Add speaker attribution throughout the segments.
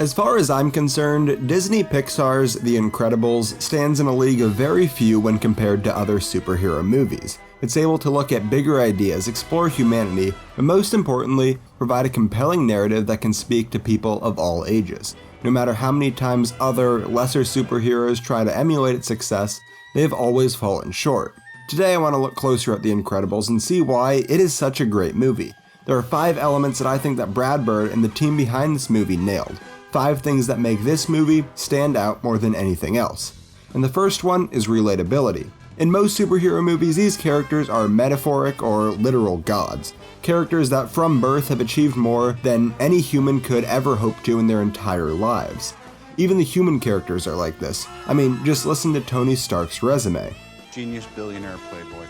Speaker 1: As far as I'm concerned, Disney Pixar's The Incredibles stands in a league of very few when compared to other superhero movies. It's able to look at bigger ideas, explore humanity, and most importantly, provide a compelling narrative that can speak to people of all ages. No matter how many times other, lesser superheroes try to emulate its success, they have always fallen short. Today I want to look closer at The Incredibles and see why it is such a great movie. There are 5 elements that I think that Brad Bird and the team behind this movie nailed. 5 things that make this movie stand out more than anything else. And the first one is relatability. In most superhero movies, these characters are metaphoric or literal gods. Characters that from birth have achieved more than any human could ever hope to in their entire lives. Even the human characters are like this. I mean, just listen to Tony Stark's resume.
Speaker 2: Genius, billionaire, playboy.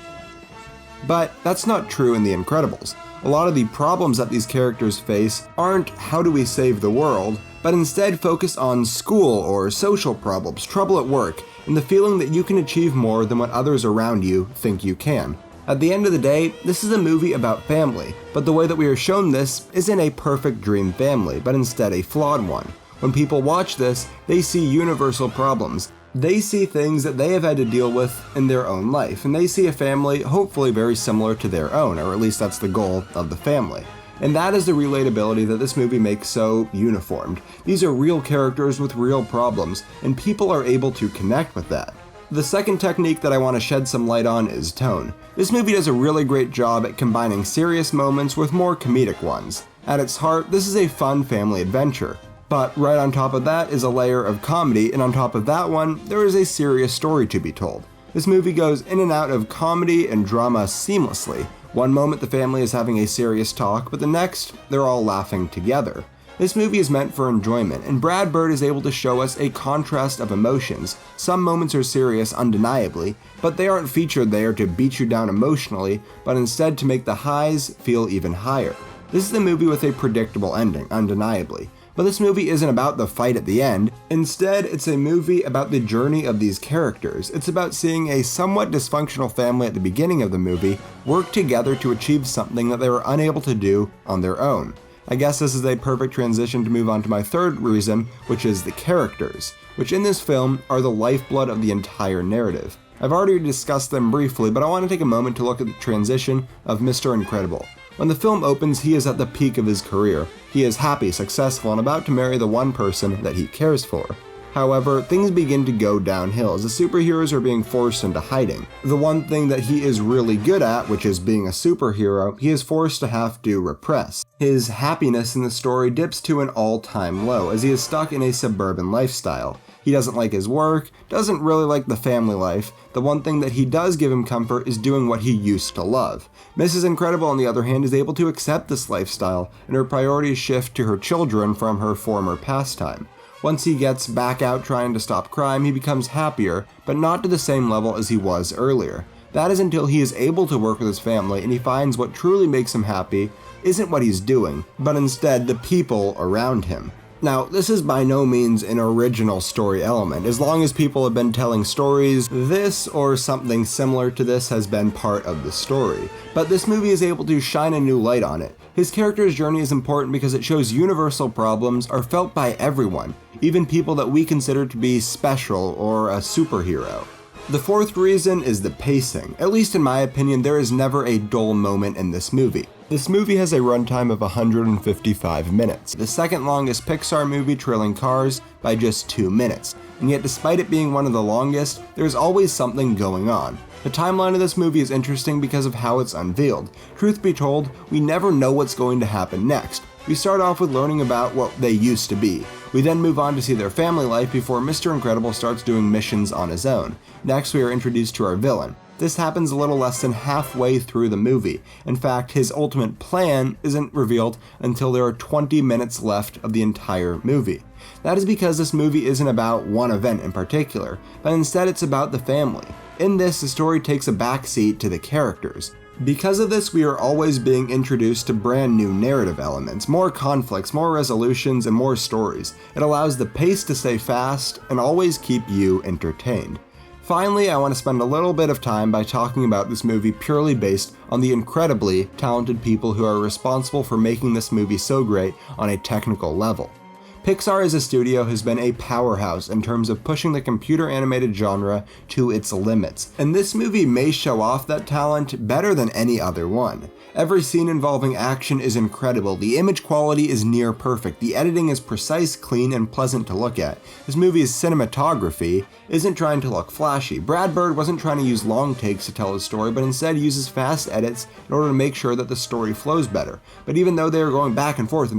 Speaker 1: But that's not true in The Incredibles. A lot of the problems that these characters face aren't how do we save the world, but instead focus on school or social problems, trouble at work, and the feeling that you can achieve more than what others around you think you can. At the end of the day, this is a movie about family, but the way that we are shown this isn't a perfect dream family, but instead a flawed one. When people watch this, they see universal problems. They see things that they have had to deal with in their own life, and they see a family hopefully very similar to their own, or at least that's the goal of the family. And that is the relatability that this movie makes so uniformed. These are real characters with real problems, and people are able to connect with that. The second technique that I want to shed some light on is tone. This movie does a really great job at combining serious moments with more comedic ones. At its heart, this is a fun family adventure. But right on top of that is a layer of comedy, and on top of that one, there is a serious story to be told. This movie goes in and out of comedy and drama seamlessly. One moment the family is having a serious talk, but the next, they're all laughing together. This movie is meant for enjoyment, and Brad Bird is able to show us a contrast of emotions. Some moments are serious undeniably, but they aren't featured there to beat you down emotionally, but instead to make the highs feel even higher. This is a movie with a predictable ending, undeniably. But this movie isn't about the fight at the end. Instead, it's a movie about the journey of these characters. It's about seeing a somewhat dysfunctional family at the beginning of the movie work together to achieve something that they were unable to do on their own. I guess this is a perfect transition to move on to my third reason, which is the characters, which in this film are the lifeblood of the entire narrative. I've already discussed them briefly, but I want to take a moment to look at the transition of Mr. Incredible. When the film opens, he is at the peak of his career. He is happy, successful, and about to marry the one person that he cares for. However, things begin to go downhill as the superheroes are being forced into hiding. The one thing that he is really good at, which is being a superhero, he is forced to have to repress. His happiness in the story dips to an all-time low as he is stuck in a suburban lifestyle. He doesn't like his work, doesn't really like the family life. The one thing that he does give him comfort is doing what he used to love. Mrs. Incredible, on the other hand, is able to accept this lifestyle, and her priorities shift to her children from her former pastime. Once he gets back out trying to stop crime, he becomes happier, but not to the same level as he was earlier. That is until he is able to work with his family and he finds what truly makes him happy isn't what he's doing, but instead the people around him. Now, this is by no means an original story element. As long as people have been telling stories, this or something similar to this has been part of the story. But this movie is able to shine a new light on it. His character's journey is important because it shows universal problems are felt by everyone, even people that we consider to be special or a superhero. The fourth reason is the pacing. At least in my opinion, there is never a dull moment in this movie. This movie has a runtime of 155 minutes, the second longest Pixar movie trailing Cars by just 2 minutes, and yet despite it being one of the longest, there's always something going on. The timeline of this movie is interesting because of how it's unveiled. Truth be told, we never know what's going to happen next. We start off with learning about what they used to be. We then move on to see their family life before Mr. Incredible starts doing missions on his own. Next, we are introduced to our villain. This happens a little less than halfway through the movie. In fact, his ultimate plan isn't revealed until there are 20 minutes left of the entire movie. That is because this movie isn't about one event in particular, but instead it's about the family. In this, the story takes a backseat to the characters. Because of this, we are always being introduced to brand new narrative elements, more conflicts, more resolutions, and more stories. It allows the pace to stay fast and always keep you entertained. Finally, I want to spend a little bit of time by talking about this movie purely based on the incredibly talented people who are responsible for making this movie so great on a technical level. Pixar as a studio has been a powerhouse in terms of pushing the computer animated genre to its limits, and this movie may show off that talent better than any other one. Every scene involving action is incredible, the image quality is near perfect, the editing is precise, clean, and pleasant to look at. This movie's cinematography isn't trying to look flashy. Brad Bird wasn't trying to use long takes to tell his story, but instead uses fast edits in order to make sure that the story flows better. But even though they are going back and forth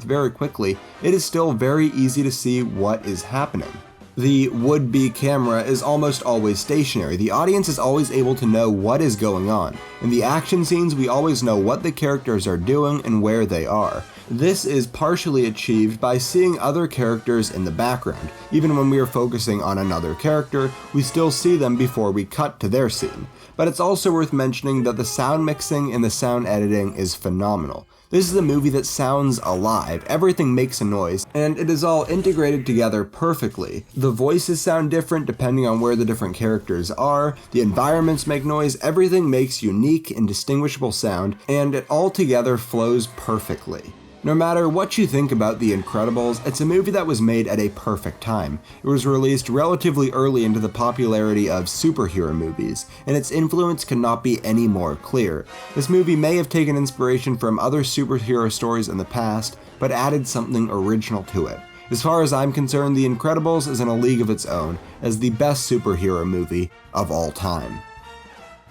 Speaker 1: very quickly, it is still very easy to see what is happening. The would-be camera is almost always stationary. The audience is always able to know what is going on. In the action scenes, we always know what the characters are doing and where they are. This is partially achieved by seeing other characters in the background. Even when we are focusing on another character, we still see them before we cut to their scene. But it's also worth mentioning that the sound mixing and the sound editing is phenomenal. This is a movie that sounds alive, everything makes a noise, and it is all integrated together perfectly. The voices sound different depending on where the different characters are, the environments make noise, everything makes unique and distinguishable sound, and it all together flows perfectly. No matter what you think about The Incredibles, it's a movie that was made at a perfect time. It was released relatively early into the popularity of superhero movies, and its influence could not be any more clear. This movie may have taken inspiration from other superhero stories in the past, but added something original to it. As far as I'm concerned, The Incredibles is in a league of its own as the best superhero movie of all time.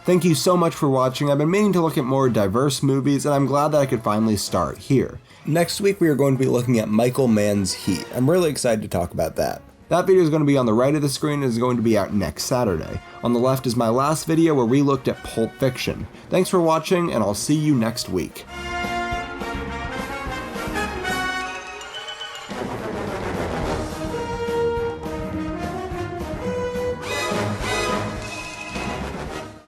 Speaker 1: Thank you so much for watching. I've been meaning to look at more diverse movies, and I'm glad that I could finally start here. Next week, we are going to be looking at Michael Mann's Heat. I'm really excited to talk about that. That video is going to be on the right of the screen and is going to be out next Saturday. On the left is my last video where we looked at Pulp Fiction. Thanks for watching, and I'll see you next week.